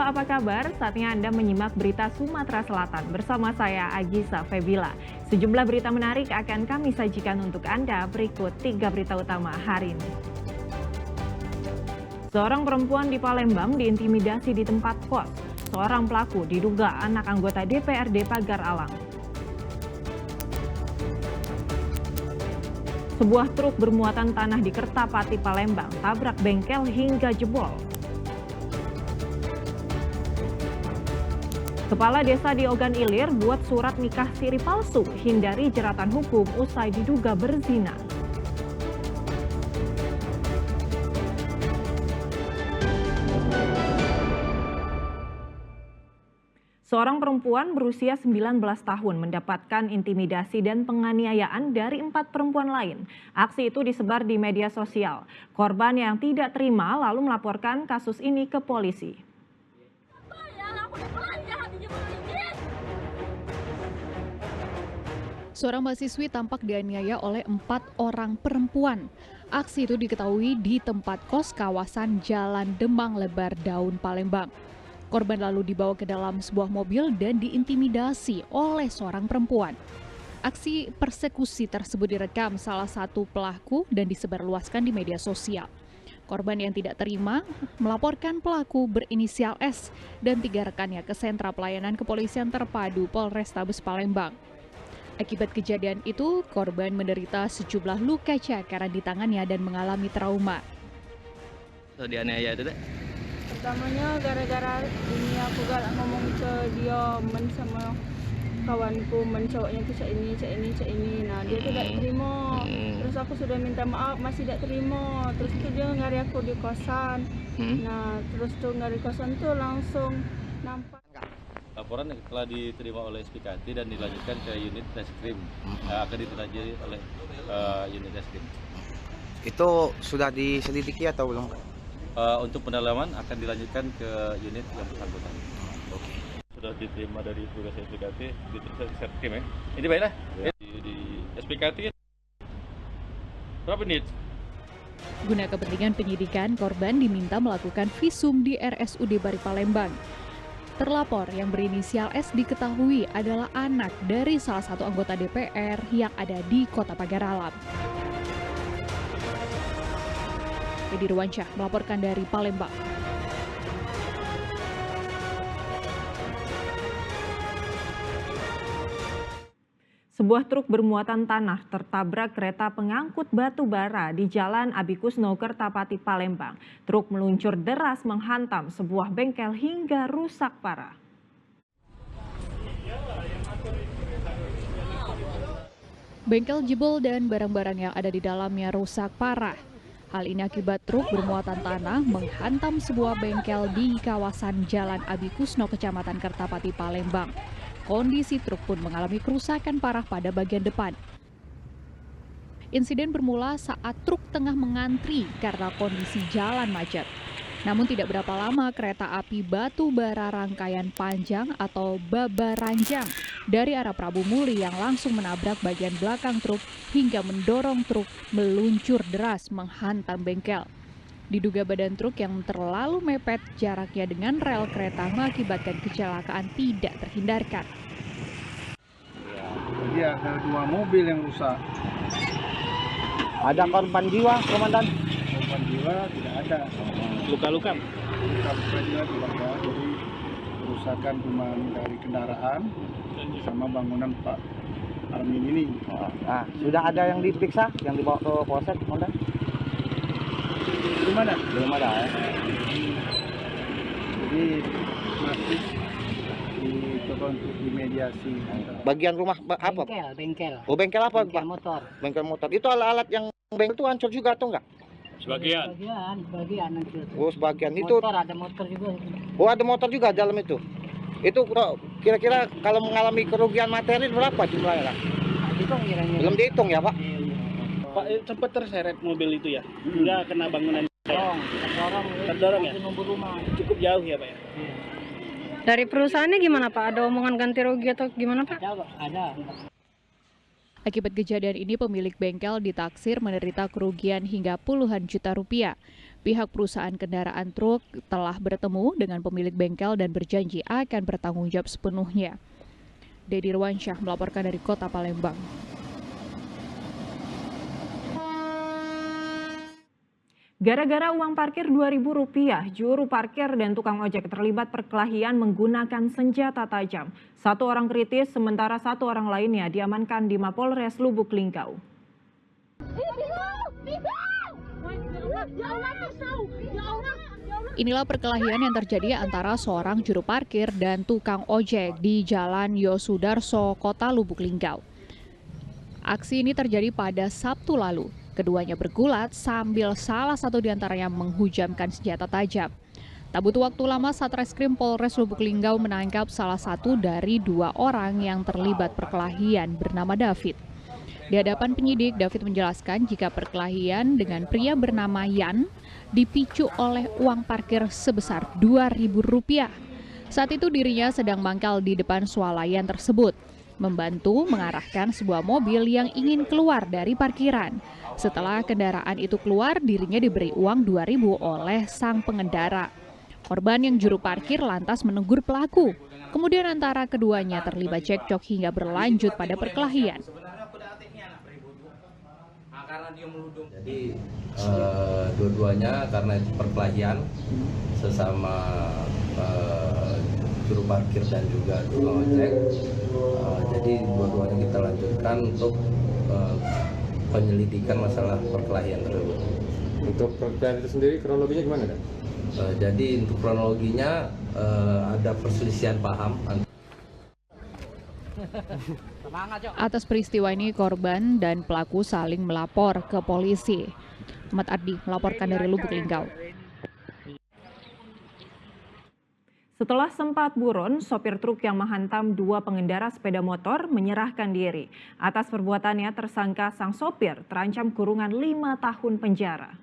Halo, apa kabar? Saatnya Anda menyimak berita Sumatera Selatan bersama saya Agisa Febila. Sejumlah berita menarik akan kami sajikan untuk Anda. Berikut 3 berita utama hari ini. Seorang perempuan di Palembang diintimidasi di tempat kos. Seorang pelaku diduga anak anggota DPRD Pagar Alam. Sebuah truk bermuatan tanah di Kertapati, Palembang tabrak bengkel hingga jebol. Kepala desa di Ogan Ilir buat surat nikah siri palsu, hindari jeratan hukum usai diduga berzina. Seorang perempuan berusia 19 tahun mendapatkan intimidasi dan penganiayaan dari 4 perempuan lain. Aksi itu disebar di media sosial. Korban yang tidak terima lalu melaporkan kasus ini ke polisi. Seorang mahasiswi tampak dianiaya oleh 4 orang perempuan. Aksi itu diketahui di tempat kos kawasan Jalan Demang Lebar Daun, Palembang. Korban lalu dibawa ke dalam sebuah mobil dan diintimidasi oleh seorang perempuan. Aksi persekusi tersebut direkam salah satu pelaku dan disebarluaskan di media sosial. Korban yang tidak terima melaporkan pelaku berinisial S dan 3 rekannya ke Sentra Pelayanan Kepolisian Terpadu Polrestabes Palembang. Akibat kejadian itu, korban menderita sejumlah luka cakaran di tangannya dan mengalami trauma. Dianiaya itu deh? Pertamanya gara-gara ini aku galak ngomong ke dia sama kawanku cowoknya tuh cak ini. Nah dia tidak terima. Terus aku sudah minta maaf masih tidak terima. Terus itu dia ngari aku di kosan. Nah terus tuh ngari kosan tuh langsung nampak. Laporan telah diterima oleh SPKT dan dilanjutkan ke unit reskrim. Akan ditindaklanjuti oleh unit reskrim. Itu sudah diselidiki atau belum? Untuk pendalaman akan dilanjutkan ke unit yang bersangkutan. Oke. Sudah diterima dari tugas SPKT di reskrim ya. Ini baiklah. Ya. Di SPKT berapa menit? Guna kepentingan penyidikan, korban diminta melakukan visum di RSUD Bari Palembang. Terlapor yang berinisial S diketahui adalah anak dari salah satu anggota DPR yang ada di Kota Pagar Alam. Edi Ruwansyah melaporkan dari Palembang. Sebuah truk bermuatan tanah tertabrak kereta pengangkut batu bara di Jalan Abikusno Kertapati, Palembang. Truk meluncur deras menghantam sebuah bengkel hingga rusak parah. Bengkel jebol dan barang-barang yang ada di dalamnya rusak parah. Hal ini akibat truk bermuatan tanah menghantam sebuah bengkel di kawasan Jalan Abikusno, Kecamatan Kertapati, Palembang. Kondisi truk pun mengalami kerusakan parah pada bagian depan. Insiden bermula saat truk tengah mengantri karena kondisi jalan macet. Namun tidak berapa lama kereta api batu bara rangkaian panjang atau babaranjang dari arah Prabu Muli yang langsung menabrak bagian belakang truk hingga mendorong truk meluncur deras menghantam bengkel. Diduga badan truk yang terlalu mepet jaraknya dengan rel kereta mengakibatkan kecelakaan tidak terhindarkan. Jadi ada 2 mobil yang rusak. Ada korban jiwa, Komandan? Korban jiwa tidak ada. Luka-luka? Luka-luka juga tidak ada. Jadi kerusakan cuma dari kendaraan sama bangunan Pak Armin ini. Nah, sudah ada yang diperiksa, yang dibawa ke Polsek, Komandan? Belum ada? Belum ada ya? Jadi masih dicoba untuk dimediasi. Bagian rumah apa? Bengkel. Oh, bengkel apa, Pak? Motor. Bengkel motor. Itu alat-alat yang bengkel itu hancur juga atau enggak? Sebagian hancur. Oh, sebagian itu. Ada motor juga. Oh, ada motor juga dalam itu. Itu kira-kira kalau mengalami kerugian materi berapa jumlahnya? Belum dihitung ya, Pak? Pak, sempat terseret mobil itu ya? Enggak kena bangunan. Terdorong ya? Cukup jauh ya, Pak ya? Dari perusahaannya gimana Pak? Ada omongan ganti rugi atau gimana Pak? Ada. Akibat kejadian ini pemilik bengkel ditaksir menderita kerugian hingga puluhan juta rupiah. Pihak perusahaan kendaraan truk telah bertemu dengan pemilik bengkel dan berjanji akan bertanggung jawab sepenuhnya. Dedi Irwansyah melaporkan dari Kota Palembang. Gara-gara uang parkir Rp2.000, juru parkir dan tukang ojek terlibat perkelahian menggunakan senjata tajam. 1 orang kritis, sementara 1 orang lainnya diamankan di Mapolres Lubuk Linggau. Inilah perkelahian yang terjadi antara seorang juru parkir dan tukang ojek di Jalan Yosudarso, Kota Lubuk Linggau. Aksi ini terjadi pada Sabtu lalu. Keduanya bergulat sambil salah satu di antaranya menghujamkan senjata tajam. Tak butuh waktu lama, Satreskrim Polres Lubuk Linggau menangkap salah satu dari 2 orang yang terlibat perkelahian bernama David. Di hadapan penyidik, David menjelaskan jika perkelahian dengan pria bernama Yan dipicu oleh uang parkir sebesar Rp2.000. Saat itu dirinya sedang mangkal di depan swalayan tersebut, membantu mengarahkan sebuah mobil yang ingin keluar dari parkiran. Setelah kendaraan itu keluar, dirinya diberi uang Rp2.000 oleh sang pengendara. Korban yang juru parkir lantas menegur pelaku. Kemudian antara keduanya terlibat cekcok hingga berlanjut pada perkelahian. Jadi dua-duanya karena perkelahian sesama juru parkir dan juga tukang ojek. Jadi dua-duanya kita lanjutkan untuk penyelidikan masalah perkelahian tersebut. Untuk perkelahian itu sendiri kronologinya gimana, Dan? Jadi untuk kronologinya ada perselisihan paham. Atas peristiwa ini, korban dan pelaku saling melapor ke polisi. Ahmad Ardi melaporkan dari Lubuk Linggau. Setelah sempat buron, sopir truk yang menghantam 2 pengendara sepeda motor menyerahkan diri. Atas perbuatannya, tersangka sang sopir terancam kurungan 5 tahun penjara.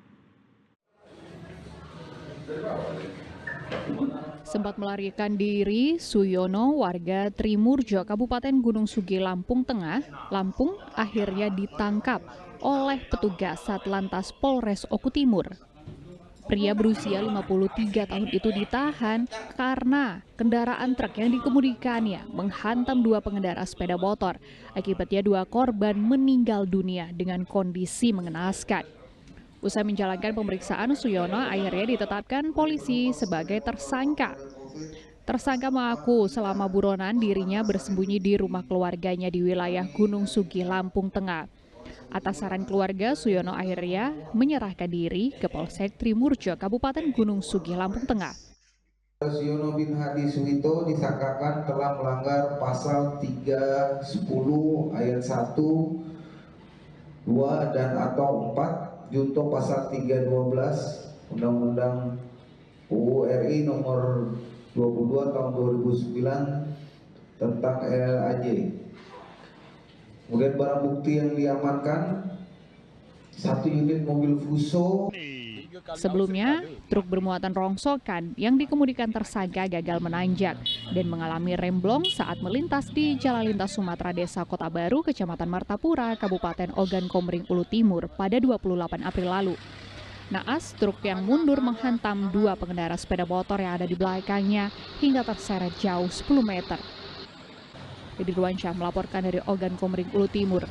Sempat melarikan diri, Suyono, warga Trimurjo, Kabupaten Gunung Sugi, Lampung Tengah, Lampung, akhirnya ditangkap oleh petugas Satlantas Polres Oku Timur. Pria berusia 53 tahun itu ditahan karena kendaraan truk yang dikemudikannya menghantam 2 pengendara sepeda motor. Akibatnya 2 korban meninggal dunia dengan kondisi mengenaskan. Usai menjalankan pemeriksaan, Suyono akhirnya ditetapkan polisi sebagai tersangka. Tersangka mengaku selama buronan dirinya bersembunyi di rumah keluarganya di wilayah Gunung Sugi, Lampung Tengah. Atas saran keluarga, Suyono akhirnya menyerahkan diri ke Polsek Trimurjo, Kabupaten Gunung Sugi, Lampung Tengah. Suyono bin Hadi Suwito disangkakan telah melanggar pasal 310 ayat 1, 2 dan atau 4 junto pasal 312 Undang-Undang UU RI nomor 22 tahun 2009 tentang LLAJ. Kemudian barang bukti yang diamankan 1 unit mobil Fuso. Sebelumnya, truk bermuatan rongsokan yang dikemudikan tersangka gagal menanjak dan mengalami remblong saat melintas di Jalan Lintas Sumatera Desa Kota Baru, Kecamatan Martapura, Kabupaten Ogan Komering Ulu Timur pada 28 April lalu. Naas, truk yang mundur menghantam 2 pengendara sepeda motor yang ada di belakangnya hingga terseret jauh 10 meter. Dedi Irwansyah melaporkan dari Ogan Komering Ulu Timur.